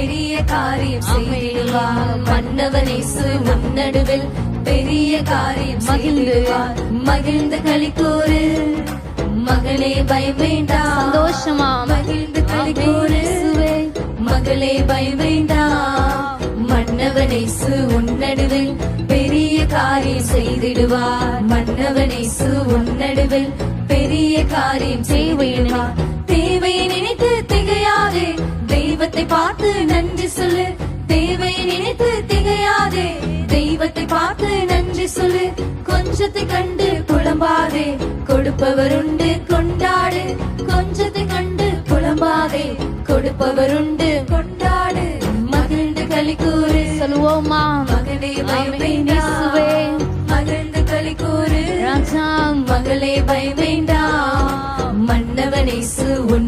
பெரிய காரியம் செய்திடுவார். மன்னவன் இயேசு உன் நடுவில் பெரிய காரியம் மகிழ்ந்துவார். மகிழ்ந்து களிக்கூறு மகளே பயம் வேண்டாம். சந்தோஷமா மகிழ்ந்து களிக்கூறு மகளே பயம் வேண்டாம். மன்னவன் இயேசு உன் நடுவில் பெரிய காரியம் செய்திடுவார். மன்னவன் இயேசு உன் நடுவில் பெரிய காரியம் செய்திடுவார். தேவையை நினைத்து திகையாதே, தெய்வத்தை பார்த்து நன்றி சொல்லு. தேவையை நினைத்து திகையாதே, தெய்வத்தை பார்த்து நன்றி சொல்லு. கொஞ்சத்தை கண்டு புலம்பாதே, கொடுப்பவர் உண்டு கொண்டாடு. கொஞ்சத்தை கண்டு புலம்பாதே, கொடுப்பவர் உண்டு கொண்டாடு. மகிழ்ந்து களிக்கூறு சொல்லுவோமா மகனே பயம் வேண்டாம். மகிழ்ந்து களிக்கூறு ராஜா மகளே பயம் வேண்டாம். மன்னவன் இயேசு உன்